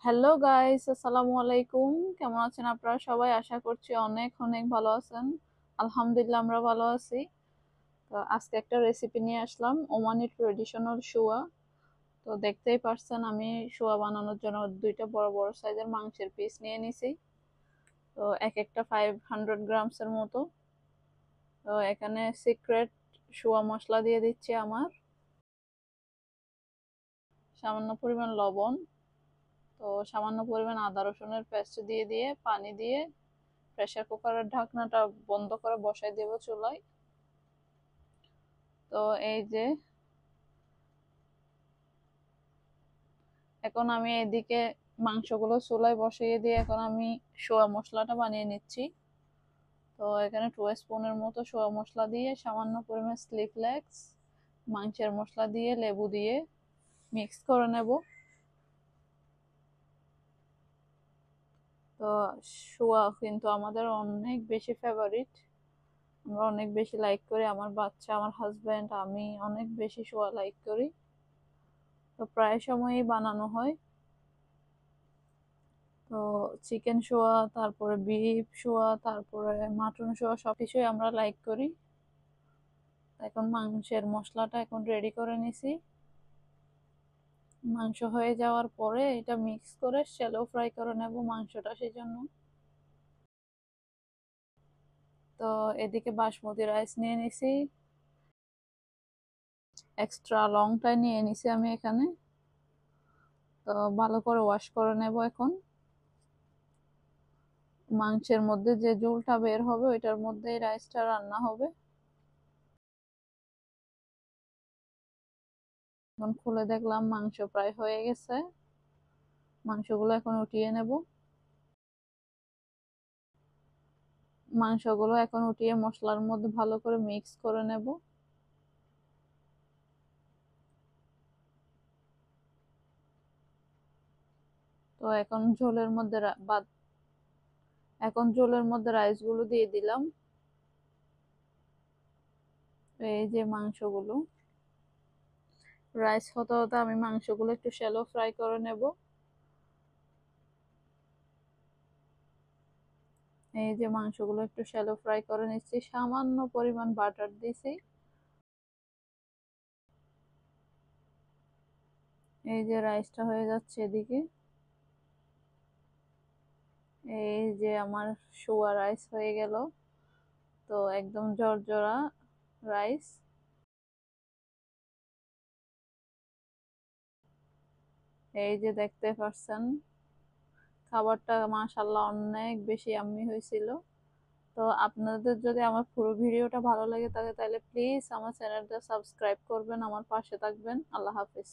Hello guys, আসসালামু আলাইকুম। কেমন আছেন আপনারা সবাই? আশা করছি অনেক অনেক ভালো আছেন। আলহামদুলিল্লাহ আমরা ভালো আছি। তো আজকে একটা রেসিপি নিয়ে আসলাম, ওমানি ট্রেডিশনাল শুয়া। তো দেখতেই পারছেন আমি শুয়া বানানোর জন্য দুইটা বড় বড় সাইজের মাংসের পিস নিয়ে নিছি। তো এক একটা 500 গ্রামসের মতো। তো এখানে সিক্রেট শুয়া মশলা দিয়ে দিচ্ছি আমার, সামান্য পরিমাণ লবণ, তো সামান্য পরিমাণ আদা রসুনের পেস্ট দিয়ে দিয়ে পানি দিয়ে প্রেসার কুকারের ঢাকনাটা বন্ধ করে বসাই দেব চুলায়। তো এই যে এখন আমি এদিকে মাংসগুলো চুলায় বসিয়ে দিয়ে এখন আমি সোয়া মশলাটা বানিয়ে নিচ্ছি। তো এখানে 2 স্পুনের মতো সোয়া মশলা দিয়ে সামান্য পরিমাণ চিলি ফ্লেক্স, মাংসের মশলা দিয়ে লেবু দিয়ে মিক্স করে নেব। তো সোয়া কিন্তু আমাদের অনেক বেশি ফেভারিট, আমরা অনেক বেশি লাইক করি, আমার বাচ্চা, আমার হাজব্যান্ড, আমি অনেক বেশি সোয়া লাইক করি। তো প্রায় সময়ই বানানো হয়। তো চিকেন শোয়া, তারপরে বিফ শোয়া, তারপরে মাটন শোয়া সবকিছুই আমরা লাইক করি। এখন মাংসের মশলাটা এখন রেডি করে নিছি। মাংস হয়ে যাওয়ার পরে এটা মিক্স করে শ্যালো ফ্রাই করে নেব মাংসটা, সেই জন্য। তো এদিকে বাসমতি রাইস নিয়ে নিছি, এক্সট্রা লংটাই নিয়ে নিছি আমি এখানে। তো ভালো করে ওয়াশ করে নেব এখন। মাংসের মধ্যে যে ঝোলটা বের হবে ওইটার মধ্যেই রাইসটা রান্না হবে। এখন খুলে দেখলাম মাংস প্রায় হয়ে গেছে। মাংসগুলো এখন উঠিয়ে নেব। মাংসগুলো এখন উঠিয়ে মশলার মধ্যে ভালো করে মিক্স করে নেব। তো এখন ঝোলের মধ্যে রাইসগুলো দিয়ে দিলাম। এই যে মাংসগুলো, রাইস হতে হতে আমি মাংসগুলো একটু শ্যালো ফ্রাই করে নেব। এই যে মাংসগুলো একটু শ্যালো ফ্রাই করে নিচ্ছি, সামান্য পরিমাণ বাটার দিছি। এই যে রাইসটা হয়ে যাচ্ছে এদিকে। এই যে আমার শুয়া রাইস হয়ে গেল। তো একদম ঝরঝরা রাইস। এই যে দেখতে পাচ্ছেন, খাবারটা মাশাআল্লাহ অনেক বেশি ইয়াম্মি হয়েছিল। তো আপনাদের যদি আমার পুরো ভিডিওটা ভালো লাগে থাকে তাহলে প্লিজ আমার চ্যানেলটা সাবস্ক্রাইব করবেন, আমার পাশে থাকবেন। আল্লাহ হাফিজ।